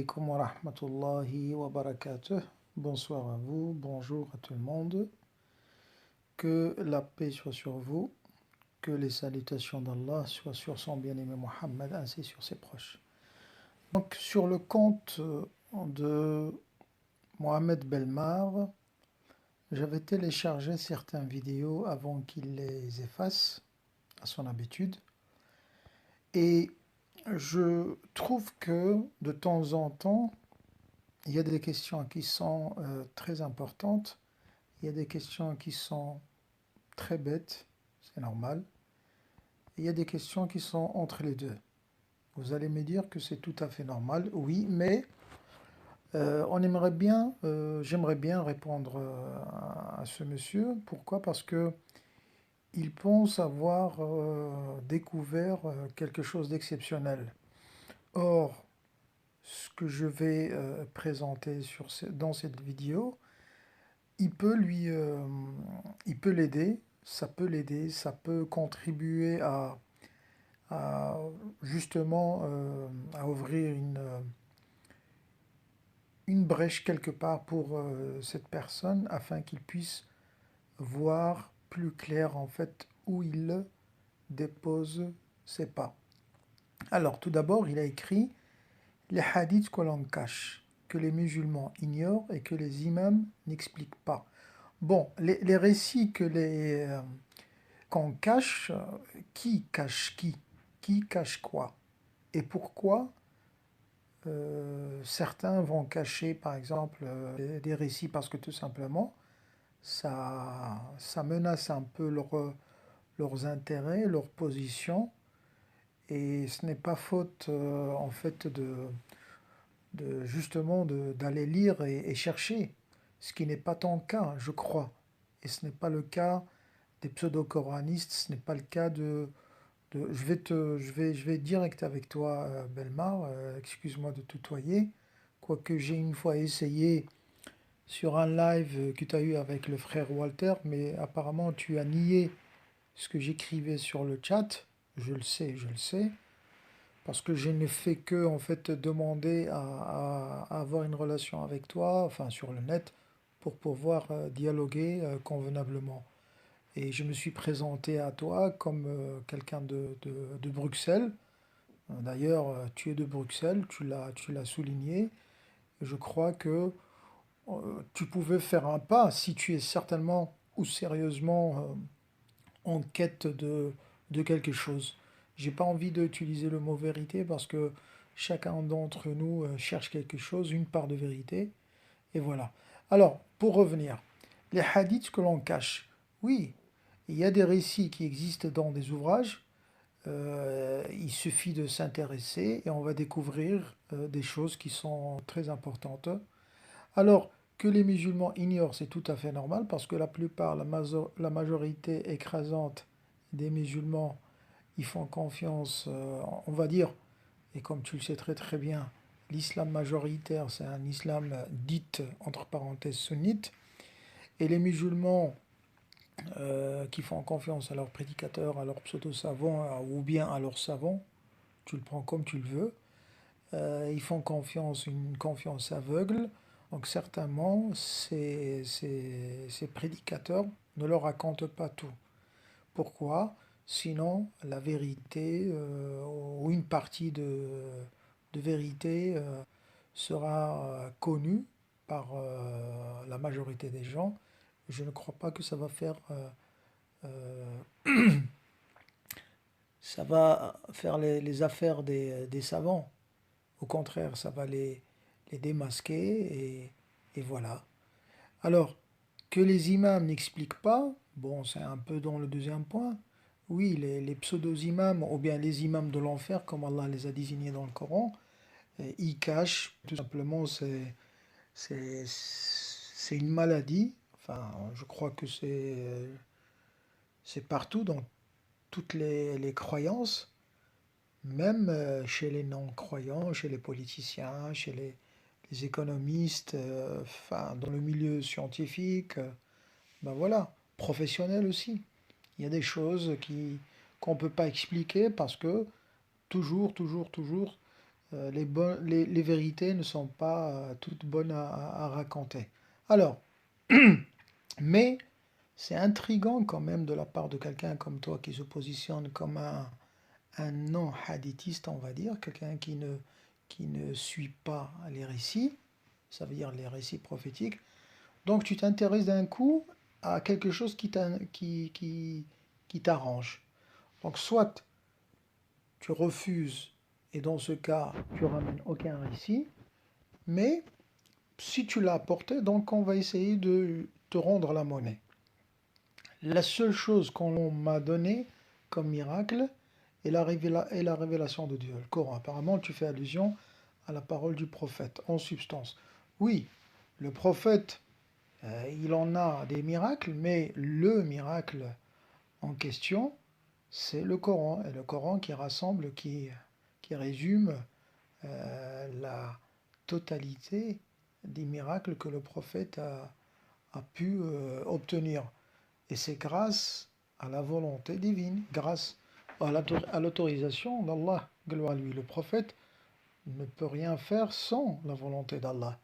alaikum wa rahmatullahi wa barakatuh. Bonsoir à vous, bonjour à tout le monde. Que la paix soit sur vous, que les salutations d'Allah soient sur son bien-aimé Mohammed ainsi sur ses proches. Donc sur le compte de Mohamed Belmar, j'avais téléchargé certaines vidéos avant qu'il les efface, à son habitude. Et je trouve que de temps en temps, il y a des questions qui sont très importantes, il y a des questions qui sont très bêtes, c'est normal, et il y a des questions qui sont entre les deux. Vous allez me dire que c'est tout à fait normal, oui, mais j'aimerais bien répondre à ce monsieur. Pourquoi? Parce que il pense avoir découvert quelque chose d'exceptionnel. Or, ce que je vais présenter dans cette vidéo, il peut il peut l'aider, ça peut contribuer à justement à ouvrir une brèche quelque part pour cette personne afin qu'il puisse voir plus clair en fait où il dépose ses pas. Alors tout d'abord, il a écrit les hadiths que l'on cache, que les musulmans ignorent et que les imams n'expliquent pas. Bon, les récits qu'on cache, qui cache qui? Qui cache quoi? Et pourquoi certains vont cacher, par exemple, des récits parce que tout simplement, ça menace un peu leurs intérêts, leur position, et ce n'est pas faute, en fait, justement d'aller lire et chercher, ce qui n'est pas ton cas, je crois. Et ce n'est pas le cas des pseudo-coranistes, ce n'est pas le cas je vais direct avec toi, Belmar, excuse-moi de tutoyer, quoique j'ai une fois essayé sur un live que tu as eu avec le frère Walter, mais apparemment tu as nié ce que j'écrivais sur le chat, je le sais, parce que je ne fais que en fait demander à avoir une relation avec toi, enfin sur le net, pour pouvoir dialoguer convenablement. Et je me suis présenté à toi comme quelqu'un de Bruxelles. D'ailleurs, tu es de Bruxelles, tu l'as souligné. Je crois que tu pouvais faire un pas si tu es certainement ou sérieusement en quête de quelque chose. J'ai pas envie d'utiliser le mot vérité parce que chacun d'entre nous cherche quelque chose, une part de vérité, et voilà. Alors, pour revenir, les hadiths que l'on cache, oui, il y a des récits qui existent dans des ouvrages, il suffit de s'intéresser et on va découvrir des choses qui sont très importantes. Alors, que les musulmans ignorent, c'est tout à fait normal parce que la plupart, la majorité écrasante des musulmans, ils font confiance, on va dire, et comme tu le sais très très bien, l'islam majoritaire, c'est un islam dit, entre parenthèses, sunnite, et les musulmans qui font confiance à leurs prédicateurs, à leurs pseudo-savants, ou bien à leurs savants, tu le prends comme tu le veux, ils font confiance, une confiance aveugle. Donc certainement, ces prédicateurs ne leur racontent pas tout. Pourquoi? Sinon, la vérité, ou une partie de vérité, sera connue par la majorité des gens. Je ne crois pas que ça va ça va faire les affaires des savants. Au contraire, ça va les démasquer et voilà. Alors, que les imams n'expliquent pas, bon, c'est un peu dans le deuxième point. Oui, les pseudo-imams, ou bien les imams de l'enfer, comme Allah les a désignés dans le Coran, ils cachent, tout simplement, c'est une maladie. Enfin, je crois que c'est partout, dans toutes les croyances, même chez les non-croyants, chez les politiciens, chez les économistes, enfin, dans le milieu scientifique, ben voilà, professionnel aussi. Il y a des choses qu'on ne peut pas expliquer parce que toujours, les vérités ne sont pas toutes bonnes à raconter. Alors, mais c'est intriguant quand même de la part de quelqu'un comme toi qui se positionne comme un non-hadithiste, on va dire, quelqu'un qui ne suit pas les récits, ça veut dire les récits prophétiques. Donc tu t'intéresses d'un coup à quelque chose qui t'arrange. Donc soit tu refuses, et dans ce cas, tu ramènes aucun récit, mais si tu l'as apporté, donc on va essayer de te rendre la monnaie. La seule chose qu'on m'a donnée comme miracle est la révélation de Dieu, le Coran. Apparemment, tu fais allusion à la parole du prophète, en substance. Oui, le prophète, il en a des miracles, mais le miracle en question, c'est le Coran. Et le Coran qui rassemble, qui résume la totalité des miracles que le prophète a pu obtenir. Et c'est grâce à la volonté divine, grâce à l'autorisation d'Allah. Lui, le prophète ne peut rien faire sans la volonté d'Allah.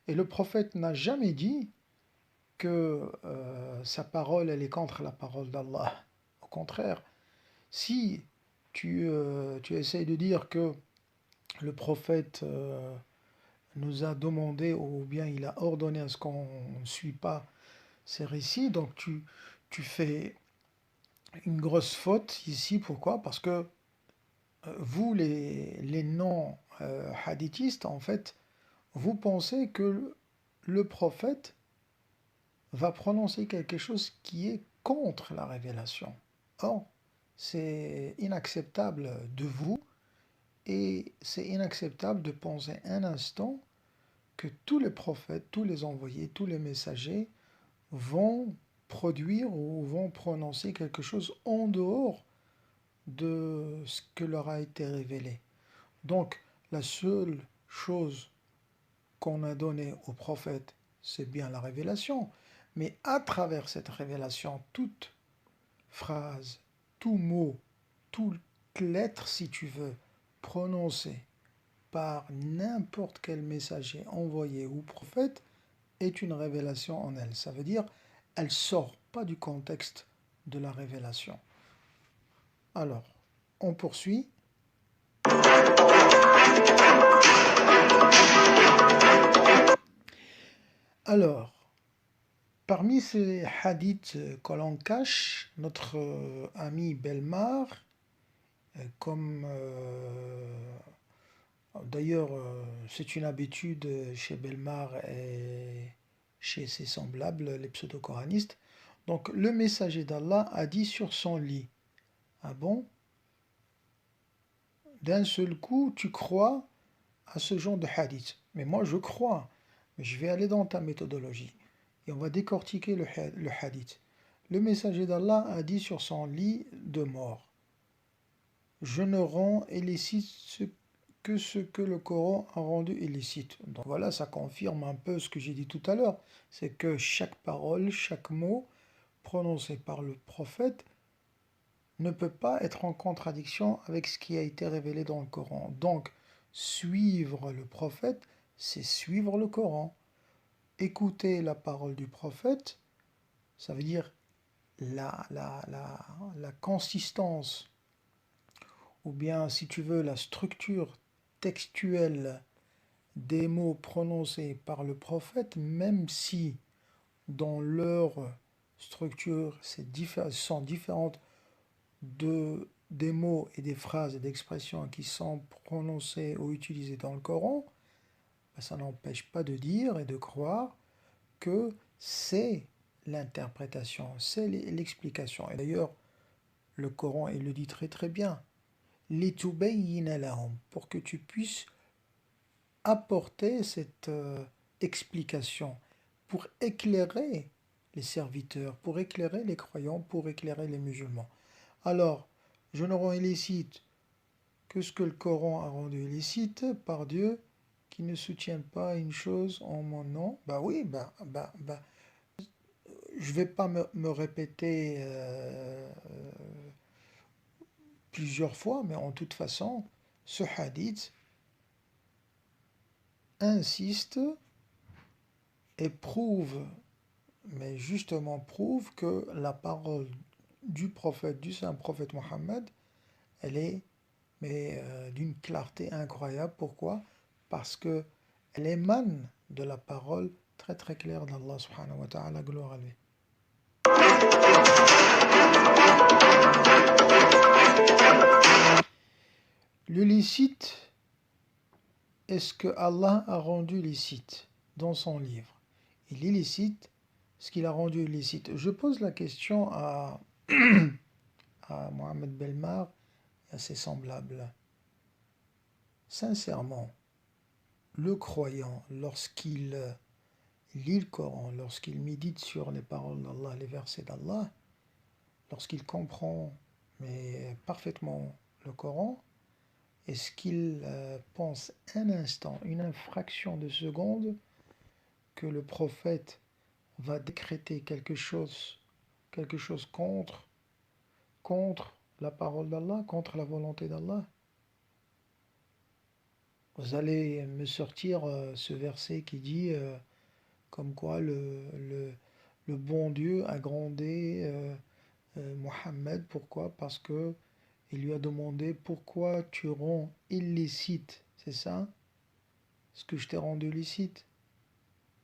Et le prophète n'a jamais dit que sa parole elle est contre la parole d'Allah. Au contraire, si tu essayes de dire que le prophète nous a demandé ou bien il a ordonné à ce qu'on ne suit pas ces récits, donc tu fais une grosse faute ici. Pourquoi? Parce que vous, les non-hadithistes, en fait, vous pensez que le prophète va prononcer quelque chose qui est contre la révélation. Or, c'est inacceptable de vous et c'est inacceptable de penser un instant que tous les prophètes, tous les envoyés, tous les messagers vont produire ou vont prononcer quelque chose en dehors de ce que leur a été révélé. Donc, la seule chose qu'on a donnée aux prophètes, c'est bien la révélation. Mais à travers cette révélation, toute phrase, tout mot, toute lettre, si tu veux, prononcée par n'importe quel messager envoyé ou prophète, est une révélation en elle. Ça veut dire, elle ne sort pas du contexte de la révélation. Alors, on poursuit. Alors, parmi ces hadiths que l'on cache, notre ami Belmar, comme d'ailleurs c'est une habitude chez Belmar et chez ses semblables, les pseudo-coranistes, donc le messager d'Allah a dit sur son lit, ah bon, d'un seul coup tu crois à ce genre de hadith. Mais moi je crois, mais je vais aller dans ta méthodologie et on va décortiquer le hadith. Le messager d'Allah a dit sur son lit de mort, je ne rends illicite que ce que le Coran a rendu illicite. Donc voilà, ça confirme un peu ce que j'ai dit tout à l'heure, c'est que chaque parole, chaque mot prononcé par le prophète ne peut pas être en contradiction avec ce qui a été révélé dans le Coran. Donc, suivre le prophète, c'est suivre le Coran. Écouter la parole du prophète, ça veut dire la consistance, ou bien, si tu veux, la structure textuelle des mots prononcés par le prophète, même si dans leur structure sont différentes des mots et des phrases et d'expressions qui sont prononcées ou utilisées dans le Coran, ça n'empêche pas de dire et de croire que c'est l'interprétation, c'est l'explication. Et d'ailleurs, le Coran, il le dit très très bien. لِتُبَيِّنَ لَهُمْ, pour que tu puisses apporter cette explication, pour éclairer les serviteurs, pour éclairer les croyants, pour éclairer les musulmans. Alors, je ne rends illicite que ce que le Coran a rendu illicite par Dieu, qui ne soutient pas une chose en mon nom. Bah oui, je ne vais pas me répéter plusieurs fois, mais en toute façon, ce hadith insiste et prouve, mais justement prouve que la parole du prophète, du saint prophète Mohammed, elle est d'une clarté incroyable. Pourquoi? Parce que elle émane de la parole très très claire d'Allah subhanahu wa ta'ala, gloire à lui. Le licite, est-ce que Allah a rendu licite dans son livre? Il est licite, ce qu'il a rendu illicite. Je pose la question à Mohamed Belmar et à ses semblables. Sincèrement, le croyant, lorsqu'il lit le Coran, lorsqu'il médite sur les paroles d'Allah, les versets d'Allah, lorsqu'il comprend parfaitement le Coran, est-ce qu'il pense un instant, une fraction de seconde, que le prophète va décréter quelque chose contre la parole d'Allah, contre la volonté d'Allah? Vous allez me sortir ce verset qui dit comme quoi le bon Dieu a grondé Mohammed. Pourquoi? Parce que il lui a demandé pourquoi tu rends illicite, c'est ça? Ce que je t'ai rendu licite,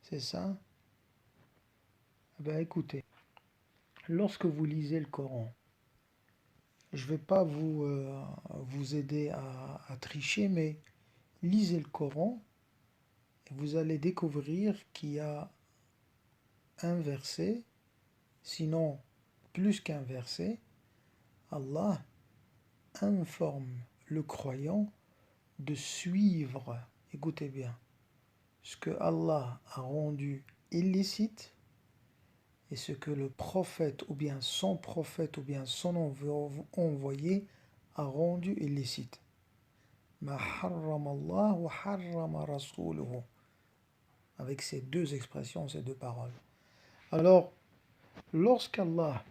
c'est ça? Eh bien, écoutez, lorsque vous lisez le Coran, je ne vais pas vous aider à tricher, mais lisez le Coran et vous allez découvrir qu'il y a un verset, sinon plus qu'un verset. Allah informe le croyant de suivre, écoutez bien, ce que Allah a rendu illicite et ce que le prophète ou bien son envoyé a rendu illicite. Ma harrama Allah wa harrama rasuluhu. Avec ces deux expressions, ces deux paroles. Alors, lorsqu'Allah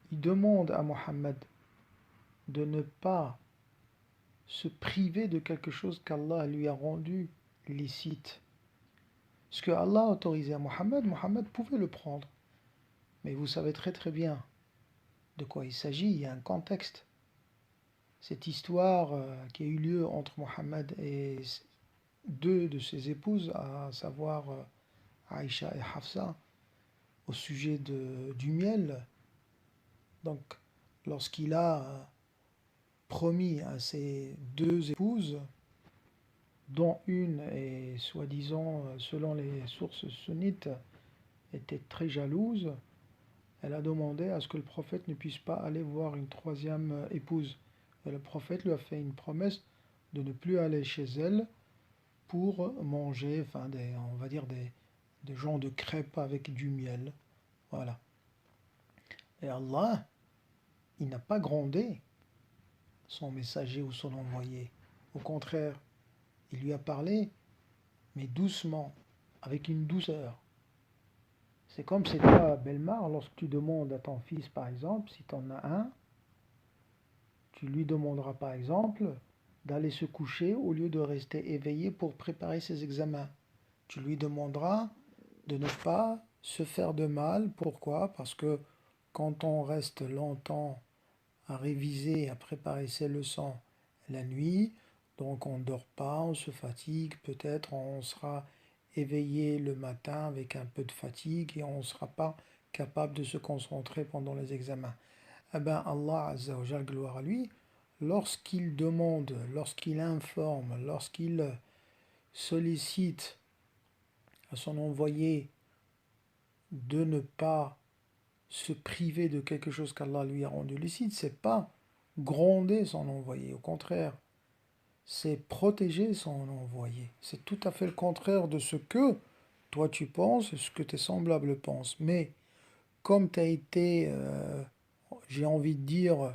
il demande à Mohammed de ne pas se priver de quelque chose qu'Allah lui a rendu licite. Ce que Allah a autorisé à Mohammed pouvait le prendre. Mais vous savez très très bien de quoi il s'agit, il y a un contexte. Cette histoire qui a eu lieu entre Mohammed et deux de ses épouses, à savoir Aïcha et Hafsa, au sujet du miel. Donc, lorsqu'il a promis à ses deux épouses, dont une est soi-disant, selon les sources sunnites, était très jalouse, elle a demandé à ce que le prophète ne puisse pas aller voir une troisième épouse. Et le prophète lui a fait une promesse de ne plus aller chez elle pour manger, enfin, on va dire des genres de crêpes avec du miel. Voilà. Et Allah, il n'a pas grondé son messager ou son envoyé. Au contraire, il lui a parlé, mais doucement, avec une douceur. C'est comme c'est toi, Belmar, lorsque tu demandes à ton fils, par exemple, si tu en as un, tu lui demanderas, par exemple, d'aller se coucher au lieu de rester éveillé pour préparer ses examens. Tu lui demanderas de ne pas se faire de mal. Pourquoi? Parce que quand on reste longtemps à réviser, à préparer ses leçons la nuit, donc on ne dort pas, on se fatigue, peut-être on sera éveillé le matin avec un peu de fatigue et on ne sera pas capable de se concentrer pendant les examens. Eh bien Allah Azza wa Jal, gloire à lui, lorsqu'il demande, lorsqu'il informe, lorsqu'il sollicite à son envoyé de ne pas se priver de quelque chose qu'Allah lui a rendu licite, c'est pas gronder son envoyé, au contraire, c'est protéger son envoyé. C'est tout à fait le contraire de ce que toi tu penses et ce que tes semblables pensent. Mais comme tu as été, j'ai envie de dire,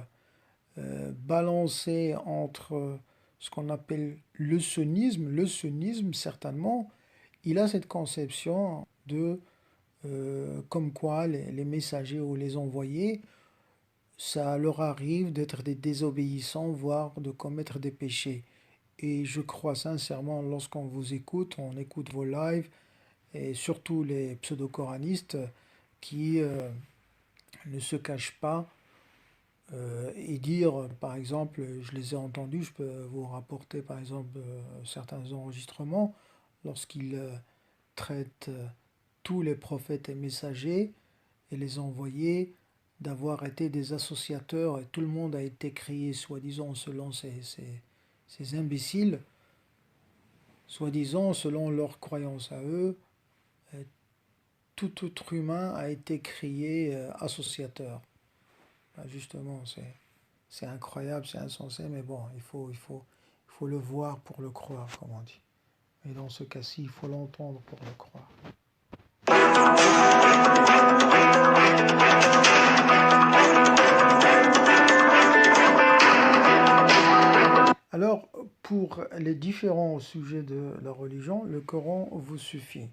balancé entre ce qu'on appelle le sunnisme certainement, il a cette conception de comme quoi les messagers ou les envoyés, ça leur arrive d'être des désobéissants, voire de commettre des péchés. et je crois sincèrement, lorsqu'on vous écoute, on écoute vos lives, et surtout les pseudo-coranistes qui ne se cachent pas et dire, par exemple, je les ai entendus, je peux vous rapporter par exemple certains enregistrements, lorsqu'ils traitent tous les prophètes et messagers et les envoyer d'avoir été des associateurs, et tout le monde a été créé, soi-disant, selon ces imbéciles, soi-disant, selon leurs croyances à eux, tout être humain a été créé associateur. Ben, justement, c'est incroyable, c'est insensé, mais bon, il faut le voir pour le croire, comme on dit. Et dans ce cas-ci, il faut l'entendre pour le croire. Alors, pour les différents sujets de la religion, le Coran vous suffit.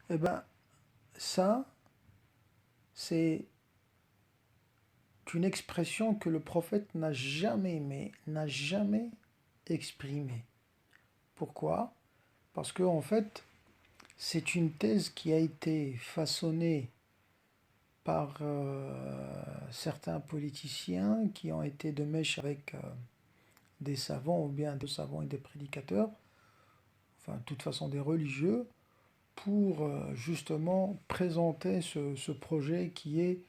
Eh bien, ça, c'est une expression que le prophète n'a jamais aimée, n'a jamais exprimée. Pourquoi? Parce que, en fait, c'est une thèse qui a été façonnée par certains politiciens qui ont été de mèche avec des savants, ou bien des savants et des prédicateurs, enfin, de toute façon des religieux, pour justement présenter ce projet qui est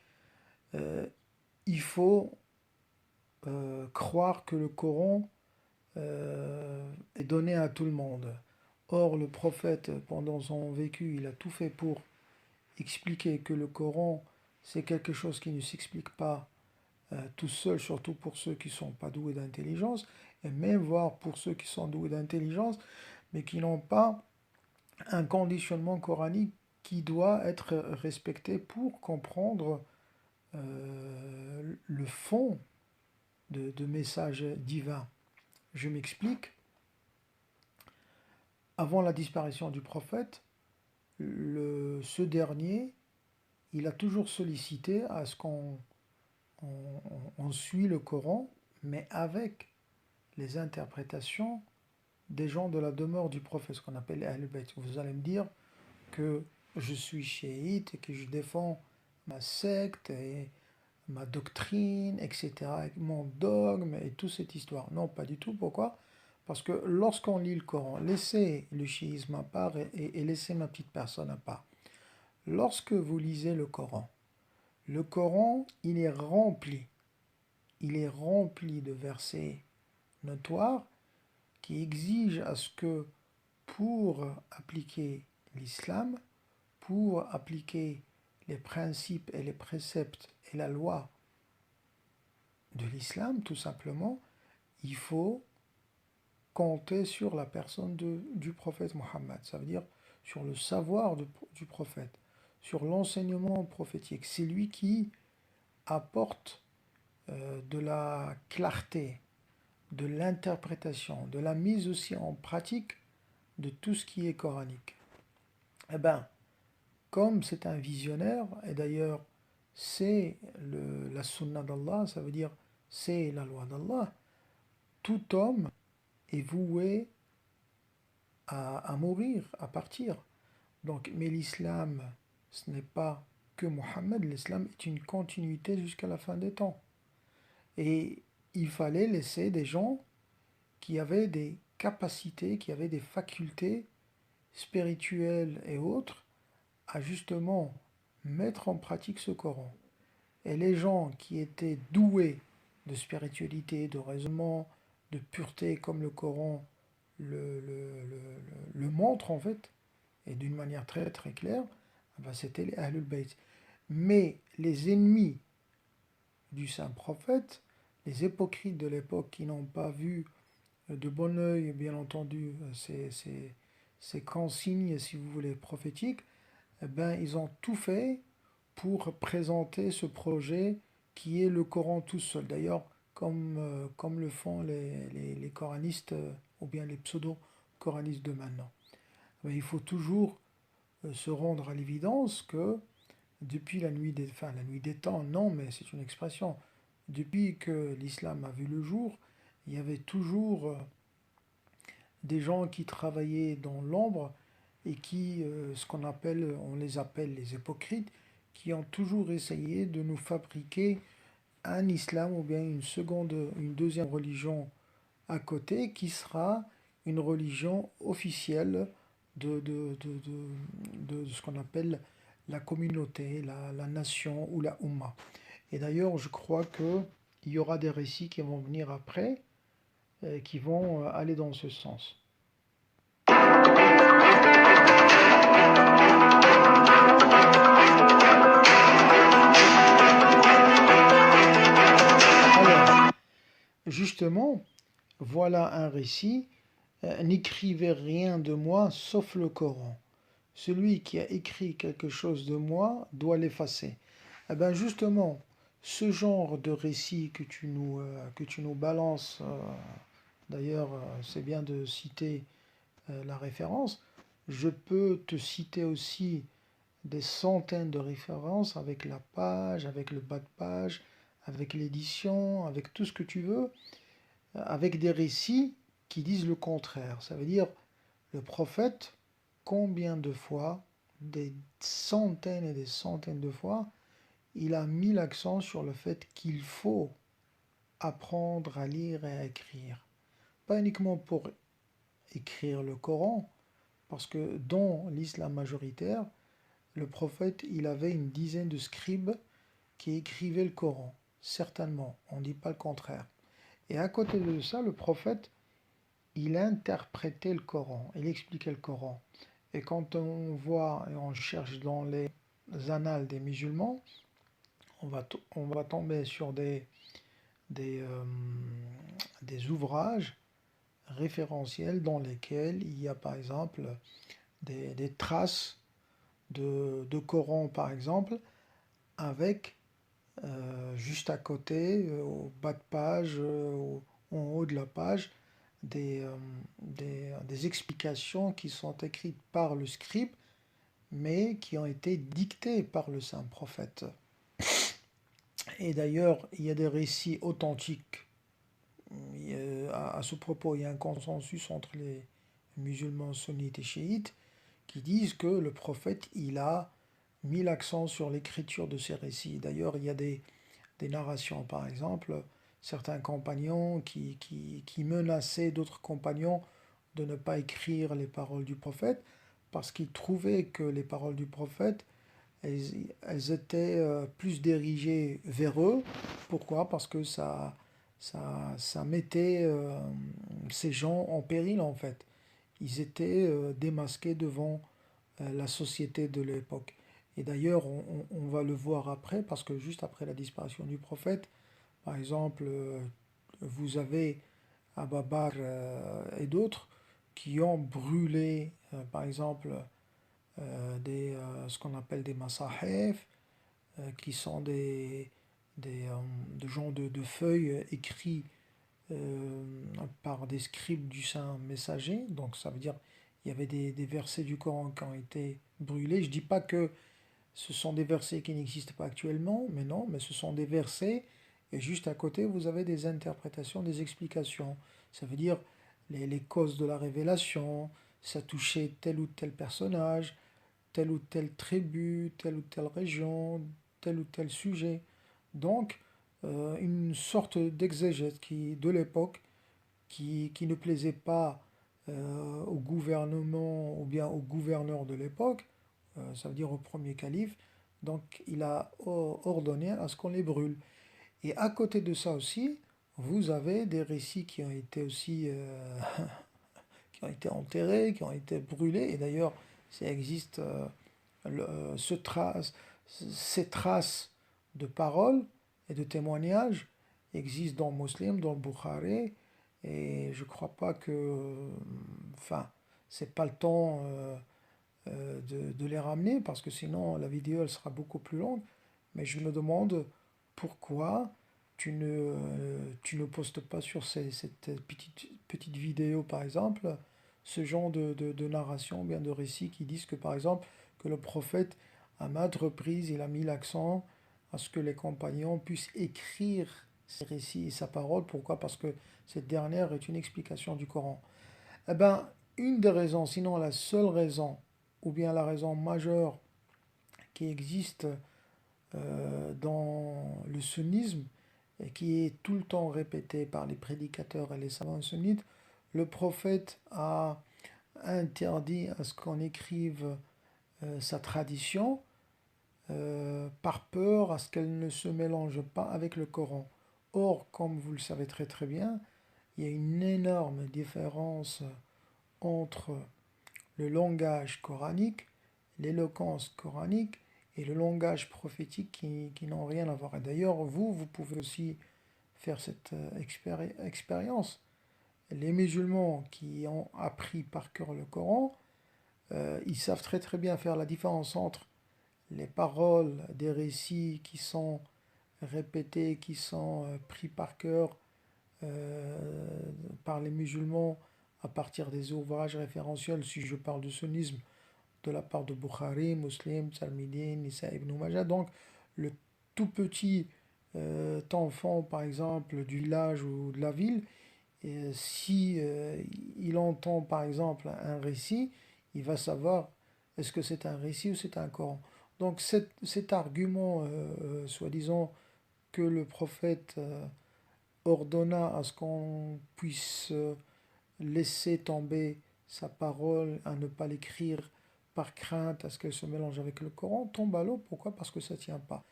il faut croire que le Coran est donné à tout le monde. Or, le prophète, pendant son vécu, il a tout fait pour expliquer que le Coran, c'est quelque chose qui ne s'explique pas tout seul, surtout pour ceux qui ne sont pas doués d'intelligence, et même voire pour ceux qui sont doués d'intelligence, mais qui n'ont pas un conditionnement coranique qui doit être respecté pour comprendre le fond de messages divins. Je m'explique. Avant la disparition du prophète, ce dernier, il a toujours sollicité à ce qu'on suit le Coran, mais avec les interprétations des gens de la demeure du prophète, ce qu'on appelle Ahl-Bayt. Vous allez me dire que je suis chiite et que je défends ma secte et ma doctrine, etc., mon dogme et toute cette histoire. Non, pas du tout. Pourquoi? Parce que lorsqu'on lit le Coran, laissez le chiisme à part et laissez ma petite personne à part. Lorsque vous lisez le Coran, il est rempli. Il est rempli de versets notoires qui exigent à ce que pour appliquer l'islam, pour appliquer les principes et les préceptes et la loi de l'islam, tout simplement, il faut compter sur la personne du prophète Mohammed. Ça veut dire sur le savoir du prophète, sur l'enseignement prophétique. C'est lui qui apporte de la clarté, de l'interprétation, de la mise aussi en pratique de tout ce qui est coranique. Eh bien, comme c'est un visionnaire, et d'ailleurs c'est la sunna d'Allah, ça veut dire c'est la loi d'Allah, tout homme est voué à mourir, à partir. Donc, mais l'islam, ce n'est pas que Mohammed, l'islam est une continuité jusqu'à la fin des temps. Et il fallait laisser des gens qui avaient des capacités, qui avaient des facultés spirituelles et autres, à justement mettre en pratique ce Coran. Et les gens qui étaient doués de spiritualité, de raisonnement, de pureté, comme le Coran le montre en fait, et d'une manière très très claire, ben c'était les Ahlul Bayt. Mais les ennemis du saint prophète, les hypocrites de l'époque qui n'ont pas vu de bon oeil, bien entendu, ces consignes, si vous voulez, prophétiques, eh ben, ils ont tout fait pour présenter ce projet qui est le Coran tout seul. D'ailleurs, comme le font les coranistes ou bien les pseudo-coranistes de maintenant. Mais il faut toujours se rendre à l'évidence que depuis la nuit la nuit des temps, non, mais c'est une expression, depuis que l'islam a vu le jour, il y avait toujours des gens qui travaillaient dans l'ombre et qui, on les appelle les hypocrites, qui ont toujours essayé de nous fabriquer un islam ou bien une deuxième religion à côté qui sera une religion officielle de ce qu'on appelle la communauté, la nation ou la Ummah. Et d'ailleurs, je crois qu'il y aura des récits qui vont venir après, qui vont aller dans ce sens. Alors, justement, voilà un récit. N'écrivez rien de moi sauf le Coran. Celui qui a écrit quelque chose de moi doit l'effacer. Eh bien justement, ce genre de récit que tu nous balances, d'ailleurs c'est bien de citer la référence, je peux te citer aussi des centaines de références avec la page, avec le bas de page, avec l'édition, avec tout ce que tu veux, avec des récits qui disent le contraire. Ça veut dire, le prophète, combien de fois, des centaines et des centaines de fois, il a mis l'accent sur le fait qu'il faut apprendre à lire et à écrire. Pas uniquement pour écrire le Coran, parce que dans l'islam majoritaire, le prophète, il avait une dizaine de scribes qui écrivaient le Coran. Certainement, on ne dit pas le contraire. Et à côté de ça, le prophète, il interprétait le Coran, il expliquait le Coran. Et quand on voit et on cherche dans les annales des musulmans, on va tomber sur des, euh, des ouvrages référentiels dans lesquels il y a par exemple des traces de Coran par exemple, avec juste à côté, au bas de page, en haut de la page, des explications qui sont écrites par le scribe, mais qui ont été dictées par le saint prophète. Et d'ailleurs, il y a des récits authentiques. À ce propos, il y a un consensus entre les musulmans sunnites et chiites qui disent que le prophète, il a mis l'accent sur l'écriture de ces récits. D'ailleurs, il y a des narrations, par exemple, certains compagnons qui menaçaient d'autres compagnons de ne pas écrire les paroles du prophète parce qu'ils trouvaient que les paroles du prophète, elles étaient plus dirigées vers eux. Pourquoi? Parce que ça mettait ces gens en péril en fait. Ils étaient démasqués devant la société de l'époque. Et d'ailleurs, on va le voir après, parce que juste après la disparition du prophète, par exemple, vous avez Abu Bakr et d'autres qui ont brûlé, par exemple, ce qu'on appelle des masahif, qui sont de genres de feuilles écrites euh, par des scribes du Saint Messager. Donc ça veut dire il y avait des versets du Coran qui ont été brûlés. Je ne dis pas que ce sont des versets qui n'existent pas actuellement, mais non, mais ce sont des versets, et juste à côté, vous avez des interprétations, des explications. Ça veut dire les causes de la révélation, ça touchait tel ou tel personnage, telle ou telle tribu, telle ou telle région, tel ou tel sujet. Donc, une sorte d'exégèse de l'époque qui ne plaisait pas au gouvernement ou bien au gouverneur de l'époque, ça veut dire au premier calife, donc il a ordonné à ce qu'on les brûle. Et à côté de ça aussi, vous avez des récits qui ont été aussi qui ont été enterrés, qui ont été brûlés, et d'ailleurs, ça existe ces traces de paroles et de témoignages existent dans Muslim, dans le Bukhari, et je crois pas que, enfin, c'est pas le temps de les ramener parce que sinon la vidéo elle sera beaucoup plus longue. Mais je me demande pourquoi tu ne postes pas sur cette petite vidéo par exemple ce genre de narration, bien de récits qui disent que par exemple que le prophète à maintes reprises il a mis l'accent à ce que les compagnons puissent écrire ses récits et sa parole. Pourquoi? Parce que cette dernière est une explication du Coran. Eh ben, une des raisons, sinon la seule raison, ou bien la raison majeure qui existe dans le sunnisme et qui est tout le temps répétée par les prédicateurs et les savants sunnites, le prophète a interdit à ce qu'on écrive sa tradition par peur à ce qu'elle ne se mélange pas avec le Coran. Or, comme vous le savez très très bien, il y a une énorme différence entre le langage coranique, l'éloquence coranique et le langage prophétique qui n'ont rien à voir. Et d'ailleurs, vous pouvez aussi faire cette expérience. Les musulmans qui ont appris par cœur le Coran, ils savent très très bien faire la différence entre les paroles des récits qui sont répétés, qui sont pris par cœur euh, par les musulmans à partir des ouvrages référentiels, si je parle du sunnisme, de la part de Bukhari, Muslim, Tirmidhi, Nisa ibn Majah. Donc, le tout petit enfant, par exemple, du village ou de la ville, si il entend, par exemple, un récit, il va savoir est-ce que c'est un récit ou c'est un Coran. Donc, cet argument, soi-disant, que le prophète ordonna à ce qu'on puisse laisser tomber sa parole, à ne pas l'écrire par crainte à ce qu'elle se mélange avec le Coran, tombe à l'eau. Pourquoi? Parce que ça ne tient pas.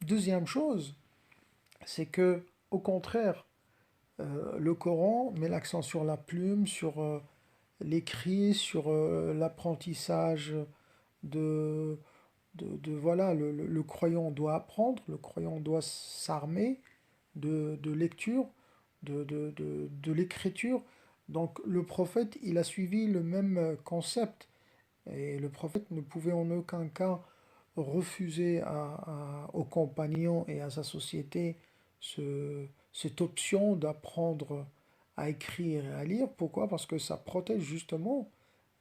Deuxième chose, c'est que, au contraire, le Coran met l'accent sur la plume, sur l'écrit, sur l'apprentissage de, voilà, le croyant doit apprendre, le croyant doit s'armer de lecture, de l'écriture. Donc le prophète, il a suivi le même concept. Et le prophète ne pouvait en aucun cas refuser aux compagnons et à sa société cette option d'apprendre à écrire et à lire. Pourquoi? Parce que ça protège justement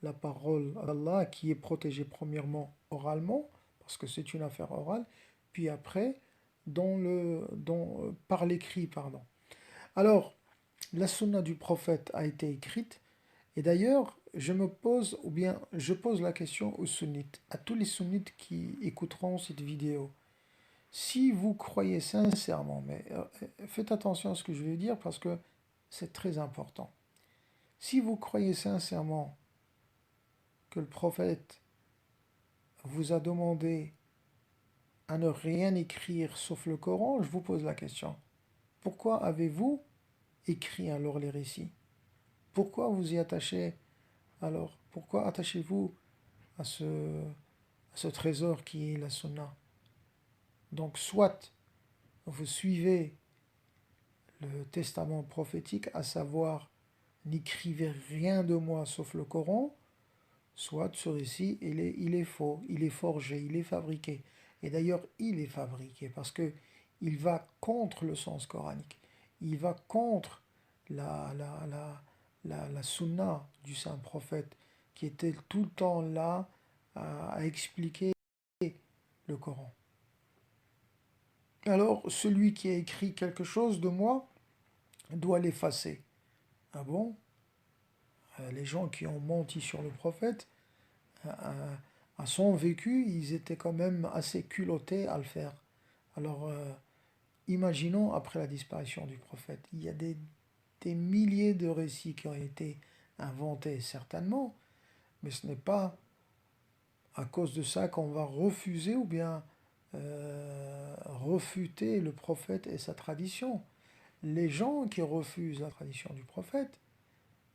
la parole d'Allah qui est protégée premièrement oralement, parce que c'est une affaire orale, puis après par l'écrit, pardon. Alors, la sunna du prophète a été écrite, et d'ailleurs, je me pose, ou bien je pose la question aux sunnites, à tous les sunnites qui écouteront cette vidéo. Si vous croyez sincèrement, mais faites attention à ce que je vais dire parce que c'est très important. Si vous croyez sincèrement que le prophète vous a demandé à ne rien écrire sauf le Coran, je vous pose la question. Pourquoi avez-vous écrit alors les récits? Pourquoi vous y attachez alors? Pourquoi attachez-vous à ce trésor qui est la sunna? Donc soit vous suivez le testament prophétique, à savoir n'écrivez rien de moi sauf le Coran, soit ce récit il est faux, il est forgé, il est fabriqué. Et d'ailleurs il est fabriqué parce que il va contre le sens coranique, il va contre la sunna du saint prophète qui était tout le temps là à expliquer le Coran. Alors celui qui a écrit quelque chose de moi doit l'effacer. Ah bon? Les gens qui ont menti sur le prophète, à son vécu, ils étaient quand même assez culottés à le faire. Alors, imaginons après la disparition du prophète, il y a des milliers de récits qui ont été inventés, certainement, mais ce n'est pas à cause de ça qu'on va refuser ou bien refuter le prophète et sa tradition. Les gens qui refusent la tradition du prophète,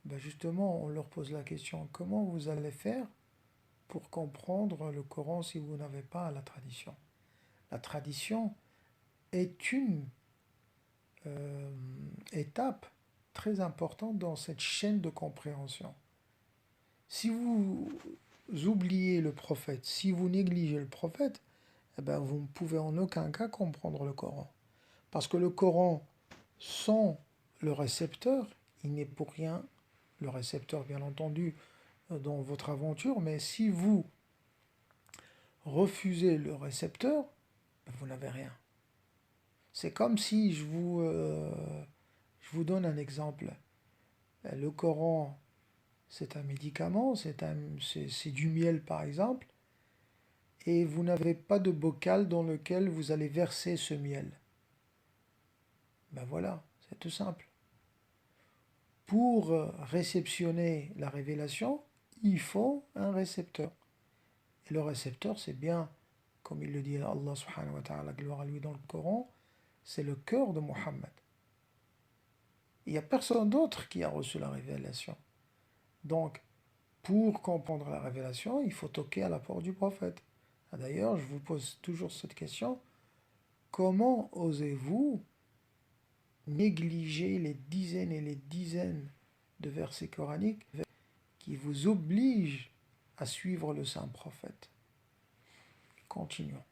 ben justement, on leur pose la question, comment vous allez faire pour comprendre le Coran si vous n'avez pas la tradition? La tradition est une euh, étape très importante dans cette chaîne de compréhension. Si vous oubliez le prophète, si vous négligez le prophète, eh ben vous ne pouvez en aucun cas comprendre le Coran. Parce que le Coran, sans le récepteur, il n'est pour rien le récepteur, bien entendu, dans votre aventure, mais si vous refusez le récepteur, vous n'avez rien. C'est comme si je vous donne un exemple. Le Coran c'est un médicament, c'est du miel par exemple, et vous n'avez pas de bocal dans lequel vous allez verser ce miel. Ben voilà, c'est tout simple. Pour réceptionner la révélation, il faut un récepteur. Et le récepteur, c'est bien, comme il le dit Allah subhanahu wa ta'ala, gloire à lui dans le Coran, c'est le cœur de Muhammad. Il n'y a personne d'autre qui a reçu la révélation. Donc, pour comprendre la révélation, il faut toquer à la porte du prophète. D'ailleurs, je vous pose toujours cette question, comment osez-vous négliger les dizaines et les dizaines de versets coraniques qui vous obligent à suivre le saint prophète? Continuons.